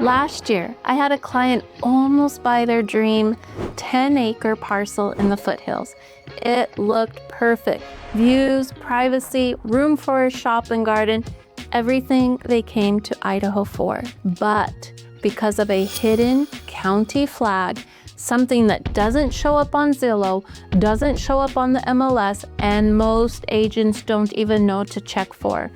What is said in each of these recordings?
Last year, I had a client almost buy their dream 10-acre parcel in the foothills. It looked perfect. Views, privacy, room for a shop and garden, everything they came to Idaho for. But because of a hidden county flag, something that doesn't show up on Zillow, doesn't show up on the MLS, and most agents don't even know to check for,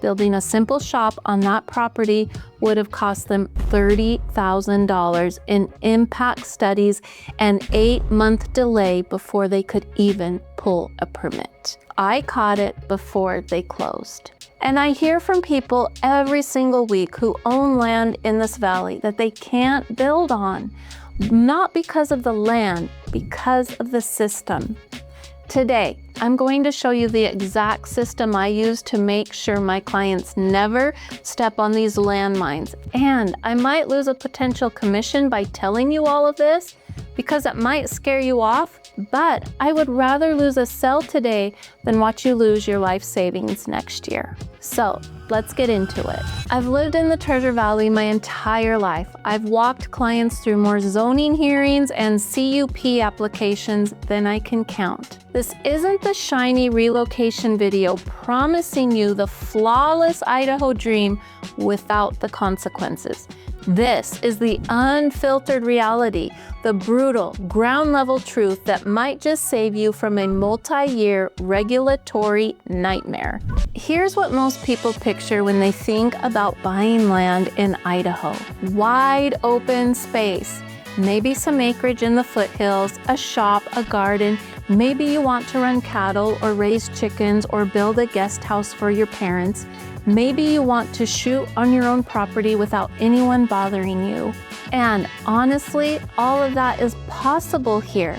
building a simple shop on that property would have cost them $30,000 in impact studies and 8-month delay before they could even pull a permit. I caught it before they closed. And I hear from people every single week who own land in this valley that they can't build on, not because of the land, because of the system. Today, I'm going to show you the exact system I use to make sure my clients never step on these landmines. And I might lose a potential commission by telling you all of this because it might scare you off, but I would rather lose a sale today than watch you lose your life savings next year. So let's get into it. I've lived in the Treasure Valley my entire life. I've walked clients through more zoning hearings and CUP applications than I can count. This isn't the shiny relocation video promising you the flawless Idaho dream without the consequences. This is the unfiltered reality, the brutal, ground-level truth that might just save you from a multi-year regulatory nightmare. Here's what most people picture when they think about buying land in Idaho. Wide open space, maybe some acreage in the foothills, a shop, a garden. Maybe you want to run cattle or raise chickens or build a guest house for your parents. Maybe you want to shoot on your own property without anyone bothering you. And honestly, all of that is possible here.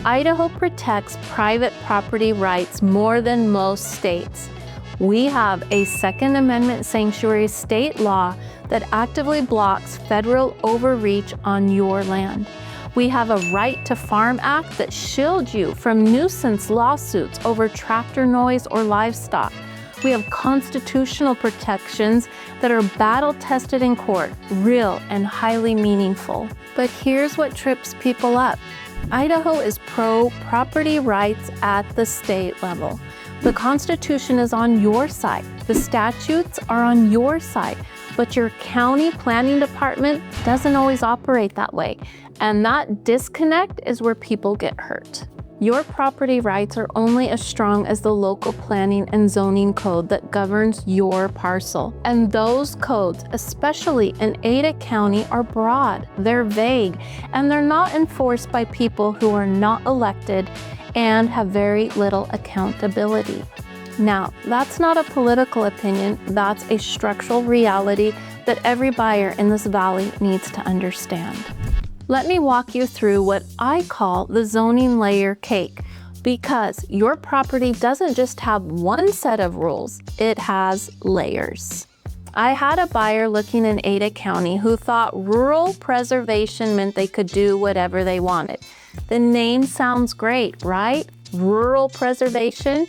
Idaho protects private property rights more than most states. We have a Second Amendment sanctuary state law that actively blocks federal overreach on your land. We have a Right to Farm Act that shields you from nuisance lawsuits over tractor noise or livestock. We have constitutional protections that are battle-tested in court, real and highly meaningful. But here's what trips people up. Idaho is pro-property rights at the state level. The Constitution is on your side. The statutes are on your side. But your county planning department doesn't always operate that way. And that disconnect is where people get hurt. Your property rights are only as strong as the local planning and zoning code that governs your parcel. And those codes, especially in Ada County, are broad, they're vague, and they're not enforced by people who are not elected and have very little accountability. Now, that's not a political opinion, that's a structural reality that every buyer in this valley needs to understand. Let me walk you through what I call the zoning layer cake, because your property doesn't just have one set of rules, it has layers. I had a buyer looking in Ada County who thought rural preservation meant they could do whatever they wanted. The name sounds great, right? Rural preservation?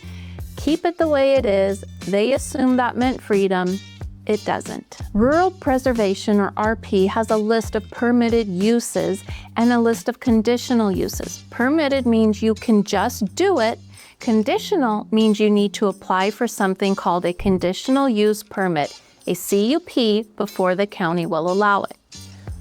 Keep it the way it is. They assumed that meant freedom. It doesn't. Rural preservation, or RP, has a list of permitted uses and a list of conditional uses. Permitted means you can just do it. Conditional means you need to apply for something called a conditional use permit, a CUP, before the county will allow it.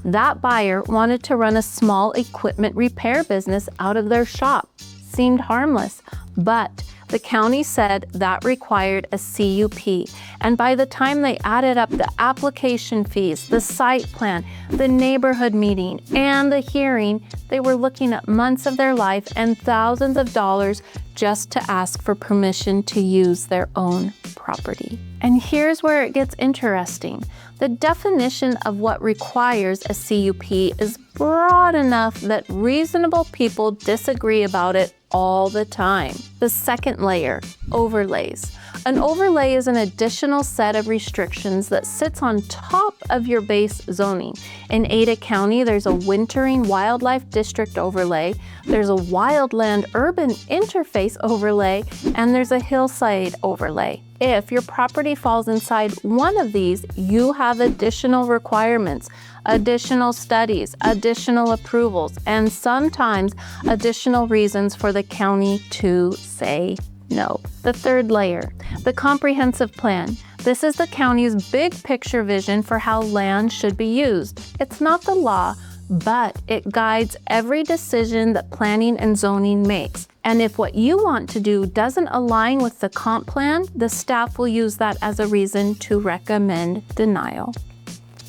That buyer wanted to run a small equipment repair business out of their shop. Seemed harmless, but the county said that required a CUP, and by the time they added up the application fees, the site plan, the neighborhood meeting, and the hearing, they were looking at months of their life and thousands of dollars just to ask for permission to use their own property. And here's where it gets interesting. The definition of what requires a CUP is broad enough that reasonable people disagree about it all the time. The second layer, overlays. An overlay is an additional set of restrictions that sits on top of your base zoning. In Ada County, there's a wintering wildlife district overlay, there's a wildland urban interface overlay, and there's a hillside overlay. If your property falls inside one of these, you have additional requirements, additional studies, additional approvals, and sometimes additional reasons for the county to say no. The third layer, the comprehensive plan. This is the county's big picture vision for how land should be used. It's not the law, but it guides every decision that planning and zoning makes. And if what you want to do doesn't align with the comp plan, the staff will use that as a reason to recommend denial.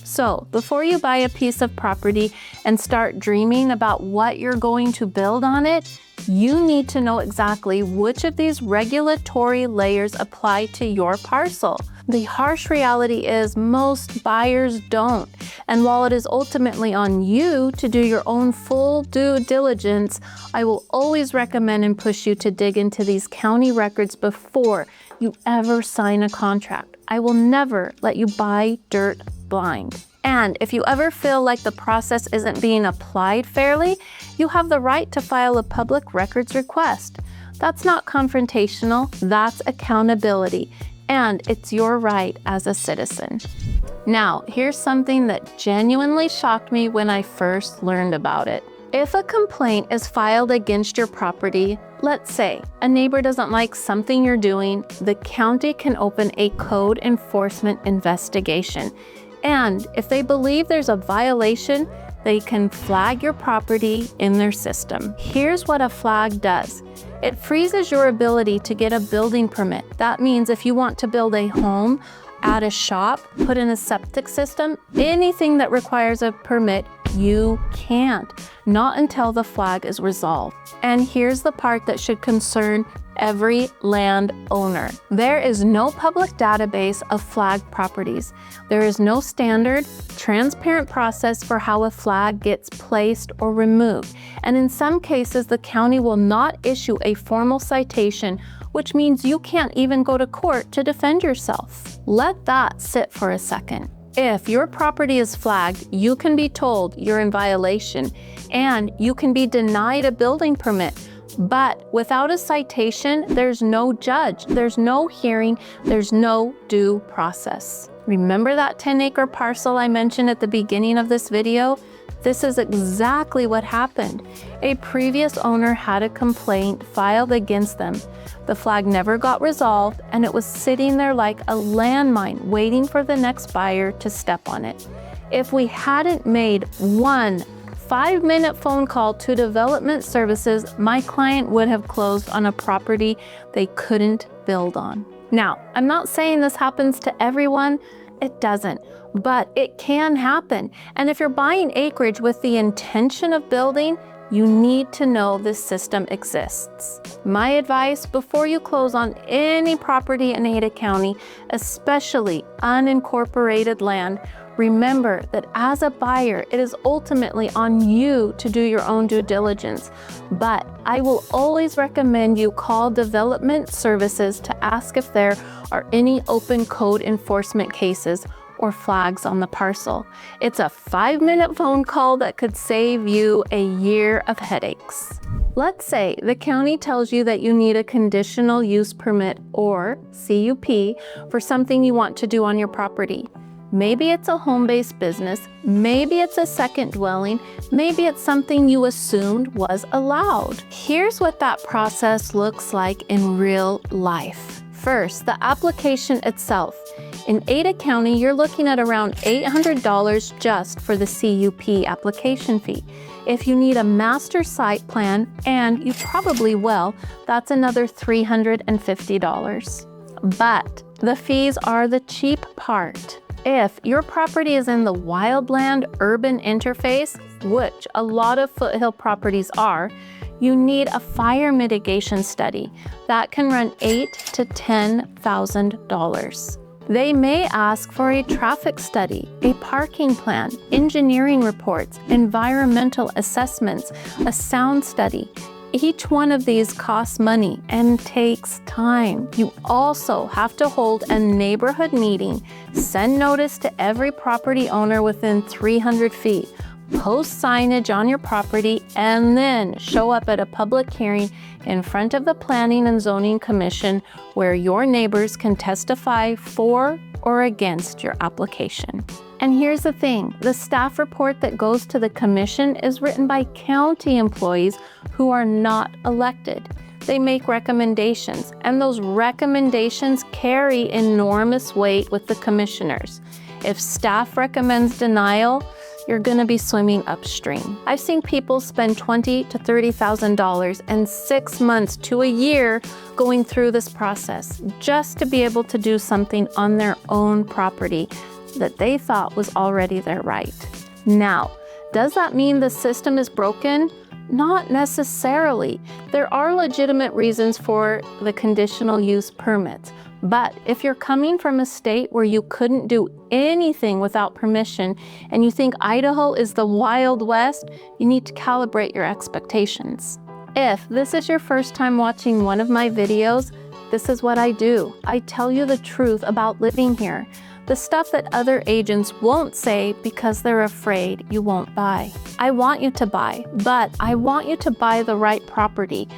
So before you buy a piece of property and start dreaming about what you're going to build on it, you need to know exactly which of these regulatory layers apply to your parcel. The harsh reality is most buyers don't. And while it is ultimately on you to do your own full due diligence, I will always recommend and push you to dig into these county records before you ever sign a contract. I will never let you buy dirt blind. And if you ever feel like the process isn't being applied fairly, you have the right to file a public records request. That's not confrontational, that's accountability. And it's your right as a citizen. Now, here's something that genuinely shocked me when I first learned about it. If a complaint is filed against your property, let's say a neighbor doesn't like something you're doing, the county can open a code enforcement investigation. And if they believe there's a violation, they can flag your property in their system. Here's what a flag does. It freezes your ability to get a building permit. That means if you want to build a home, add a shop, put in a septic system, anything that requires a permit, you can't. Not until the flag is resolved. And here's the part that should concern every landowner. There is no public database of flagged properties. There is no standard, transparent process for how a flag gets placed or removed. And in some cases, the county will not issue a formal citation, which means you can't even go to court to defend yourself. Let that sit for a second. If your property is flagged, you can be told you're in violation and you can be denied a building permit. But without a citation, there's no judge, there's no hearing, there's no due process. Remember that 10-acre parcel I mentioned at the beginning of this video? This is exactly what happened. A previous owner had a complaint filed against them. The flag never got resolved, and it was sitting there like a landmine waiting for the next buyer to step on it. If we hadn't made one 5-minute phone call to development services, my client would have closed on a property they couldn't build on. Now, I'm not saying this happens to everyone. It doesn't, but it can happen. And if you're buying acreage with the intention of building, you need to know this system exists. My advice, before you close on any property in Ada County, especially unincorporated land, remember that as a buyer, it is ultimately on you to do your own due diligence. But I will always recommend you call development services to ask if there are any open code enforcement cases or flags on the parcel. It's a 5-minute phone call that could save you a year of headaches. Let's say the county tells you that you need a conditional use permit or CUP for something you want to do on your property. Maybe it's a home-based business, maybe it's a second dwelling, maybe it's something you assumed was allowed. Here's what that process looks like in real life. First, the application itself. In Ada County, you're looking at around $800 just for the CUP application fee. If you need a master site plan, and you probably will, that's another $350. But the fees are the cheap part. If your property is in the wildland urban interface, which a lot of foothill properties are, you need a fire mitigation study that can run $8,000 to $10,000. They may ask for a traffic study, a parking plan, engineering reports, environmental assessments, a sound study, Each one of these costs money and takes time. You also have to hold a neighborhood meeting, send notice to every property owner within 300 feet, post signage on your property, and then show up at a public hearing in front of the Planning and Zoning Commission where your neighbors can testify for or against your application. And here's the thing, the staff report that goes to the commission is written by county employees who are not elected. They make recommendations, and those recommendations carry enormous weight with the commissioners. If staff recommends denial, you're gonna be swimming upstream. I've seen people spend $20,000 to $30,000 and 6 months to a year going through this process just to be able to do something on their own property that they thought was already their right. Now, does that mean the system is broken? Not necessarily. There are legitimate reasons for the conditional use permits. But if you're coming from a state where you couldn't do anything without permission and you think Idaho is the Wild West, you need to calibrate your expectations. If this is your first time watching one of my videos, this is what I do. I tell you the truth about living here. The stuff that other agents won't say because they're afraid you won't buy. I want you to buy, but I want you to buy the right property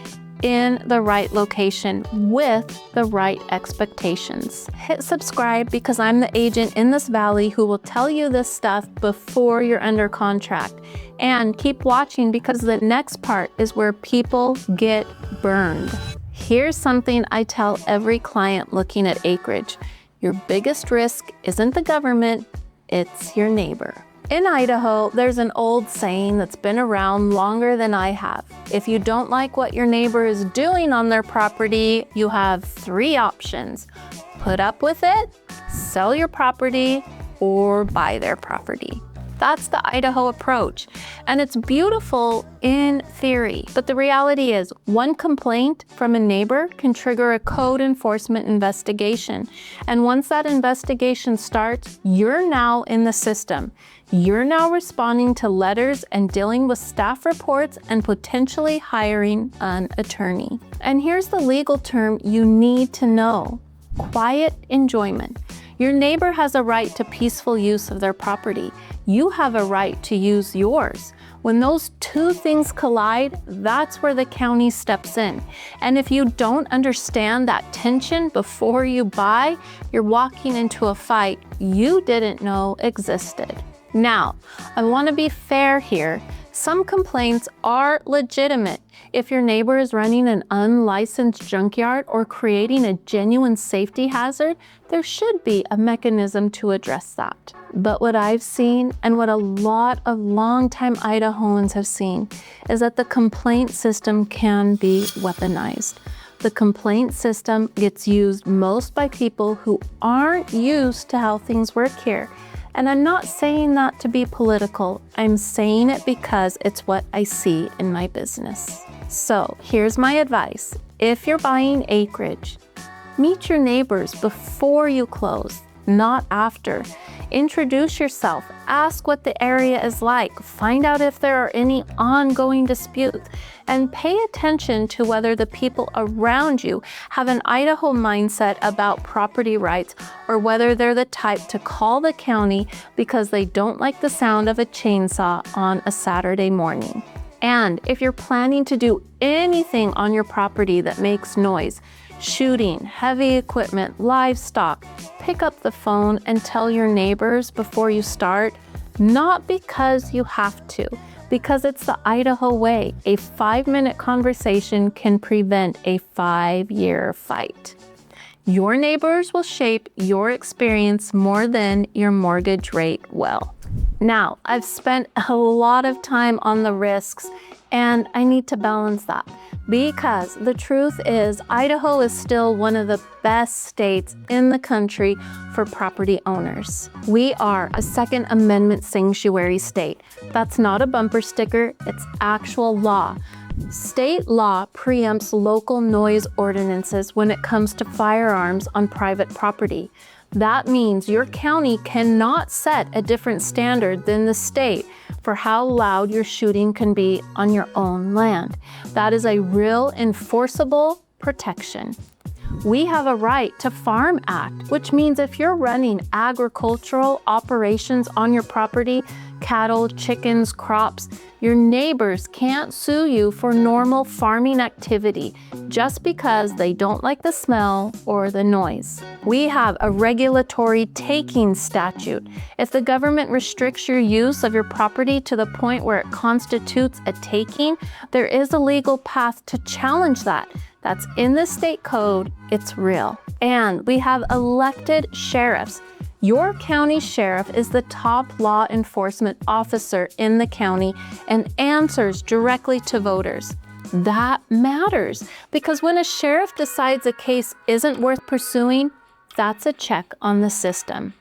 in the right location with the right expectations. Hit subscribe because I'm the agent in this valley who will tell you this stuff before you're under contract. And keep watching because the next part is where people get burned. Here's something I tell every client looking at acreage. Your biggest risk isn't the government, it's your neighbor. In Idaho, there's an old saying that's been around longer than I have. If you don't like what your neighbor is doing on their property, you have 3 options. Put up with it, sell your property, or buy their property. That's the Idaho approach, and it's beautiful in theory. But the reality is, one complaint from a neighbor can trigger a code enforcement investigation. And once that investigation starts, you're now in the system. You're now responding to letters and dealing with staff reports and potentially hiring an attorney. And here's the legal term you need to know: quiet enjoyment. Your neighbor has a right to peaceful use of their property. You have a right to use yours. When those 2 things collide, that's where the county steps in. And if you don't understand that tension before you buy, you're walking into a fight you didn't know existed. Now, I want to be fair here. Some complaints are legitimate. If your neighbor is running an unlicensed junkyard or creating a genuine safety hazard, there should be a mechanism to address that. But what I've seen, and what a lot of longtime Idahoans have seen, is that the complaint system can be weaponized. The complaint system gets used most by people who aren't used to how things work here. And I'm not saying that to be political. I'm saying it because it's what I see in my business. So here's my advice. If you're buying acreage, meet your neighbors before you close, not after. Introduce yourself, ask what the area is like, find out if there are any ongoing disputes, and pay attention to whether the people around you have an Idaho mindset about property rights, or whether they're the type to call the county because they don't like the sound of a chainsaw on a Saturday morning. And if you're planning to do anything on your property that makes noise, shooting, heavy equipment, livestock, pick up the phone and tell your neighbors before you start, not because you have to, because it's the Idaho way. A 5-minute conversation can prevent a 5-year fight. Your neighbors will shape your experience more than your mortgage rate will. Now, I've spent a lot of time on the risks, and I need to balance that. Because the truth is, Idaho is still one of the best states in the country for property owners. We are a Second Amendment sanctuary state. That's not a bumper sticker, it's actual law. State law preempts local noise ordinances when it comes to firearms on private property. That means your county cannot set a different standard than the state for how loud your shooting can be on your own land. That is a real enforceable protection. We have a Right to Farm Act, which means if you're running agricultural operations on your property, cattle, chickens, crops, your neighbors can't sue you for normal farming activity just because they don't like the smell or the noise. We have a regulatory taking statute. If the government restricts your use of your property to the point where it constitutes a taking, there is a legal path to challenge that. That's in the state code, it's real. And we have elected sheriffs. Your county sheriff is the top law enforcement officer in the county and answers directly to voters. That matters because when a sheriff decides a case isn't worth pursuing, that's a check on the system.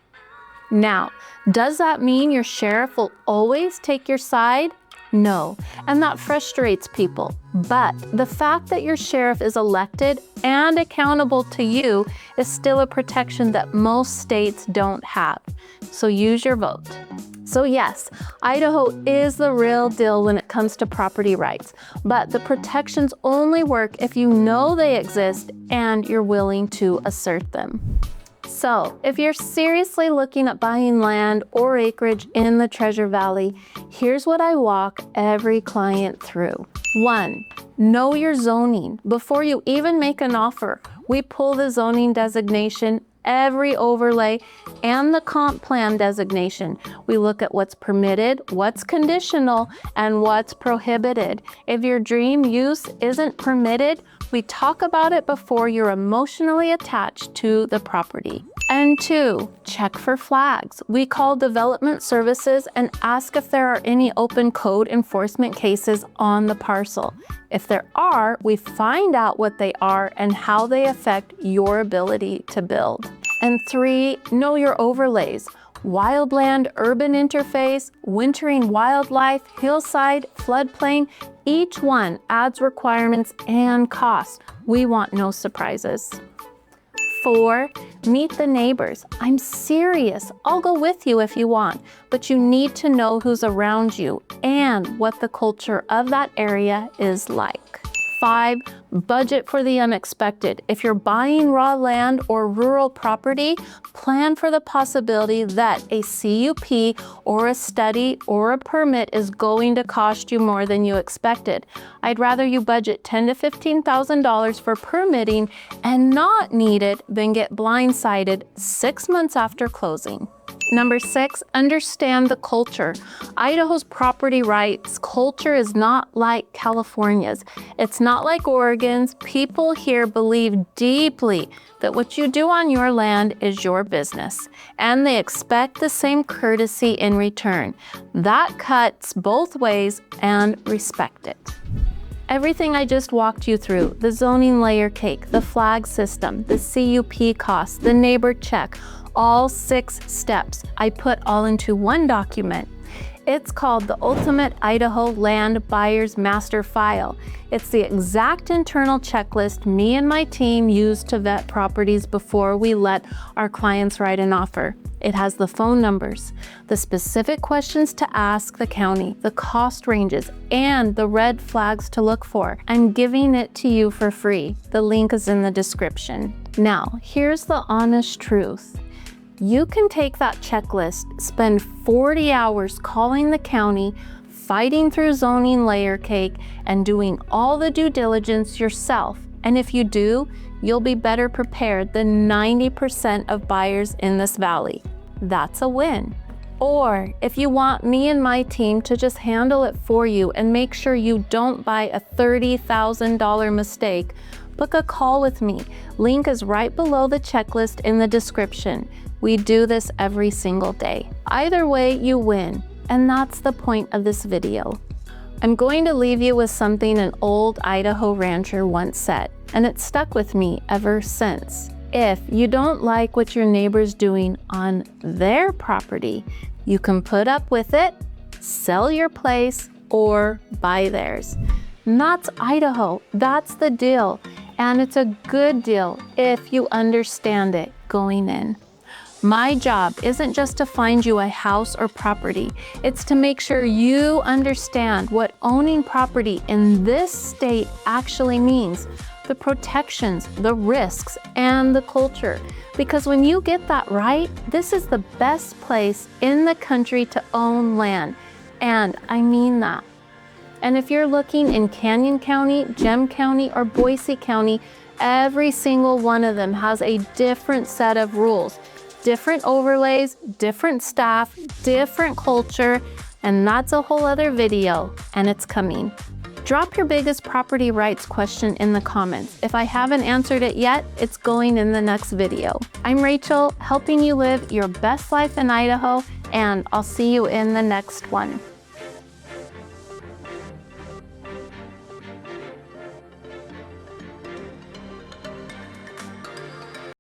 Now, does that mean your sheriff will always take your side? No, and that frustrates people. But the fact that your sheriff is elected and accountable to you is still a protection that most states don't have. So use your vote. So yes, Idaho is the real deal when it comes to property rights, but the protections only work if you know they exist and you're willing to assert them. So, if you're seriously looking at buying land or acreage in the Treasure Valley, here's what I walk every client through. 1, know your zoning. Before you even make an offer, we pull the zoning designation, every overlay, and the comp plan designation. We look at what's permitted, what's conditional, and what's prohibited. If your dream use isn't permitted, we talk about it before you're emotionally attached to the property. And 2, check for flags. We call development services and ask if there are any open code enforcement cases on the parcel. If there are, we find out what they are and how they affect your ability to build. And 3, know your overlays. Wildland urban interface, wintering wildlife, hillside, floodplain, each one adds requirements and costs. We want no surprises. 4, meet the neighbors. I'm serious. I'll go with you if you want, but you need to know who's around you and what the culture of that area is like. 5, budget for the unexpected. If you're buying raw land or rural property, plan for the possibility that a CUP or a study or a permit is going to cost you more than you expected. I'd rather you budget $10,000 to $15,000 for permitting and not need it than get blindsided 6 months after closing. Number 6, understand the culture. Idaho's property rights culture is not like California's. It's not like Oregon's. People here believe deeply that what you do on your land is your business, and they expect the same courtesy in return. That cuts both ways and respect it. Everything I just walked you through, the zoning layer cake, the flag system, the CUP costs, the neighbor check, all 6 steps, I put all into one document. It's called the Ultimate Idaho Land Buyer's Master File. It's the exact internal checklist me and my team use to vet properties before we let our clients write an offer. It has the phone numbers, the specific questions to ask the county, the cost ranges, and the red flags to look for. I'm giving it to you for free. The link is in the description. Now, here's the honest truth. You can take that checklist, spend 40 hours calling the county, fighting through zoning layer cake, and doing all the due diligence yourself. And if you do, you'll be better prepared than 90% of buyers in this valley. That's a win. Or if you want me and my team to just handle it for you and make sure you don't buy a $30,000 mistake, book a call with me. Link is right below the checklist in the description. We do this every single day. Either way, you win, and that's the point of this video. I'm going to leave you with something an old Idaho rancher once said, and it's stuck with me ever since. If you don't like what your neighbor's doing on their property, you can put up with it, sell your place, or buy theirs. And that's Idaho. That's the deal. And it's a good deal if you understand it going in. My job isn't just to find you a house or property. It's to make sure you understand what owning property in this state actually means, the protections, the risks, and the culture. Because when you get that right, this is the best place in the country to own land. And I mean that. And if you're looking in Canyon County, Gem County, or Boise County, every single one of them has a different set of rules, different overlays, different staff, different culture, and that's a whole other video, and it's coming. Drop your biggest property rights question in the comments. If I haven't answered it yet, it's going in the next video. I'm Rachel, helping you live your best life in Idaho, and I'll see you in the next one.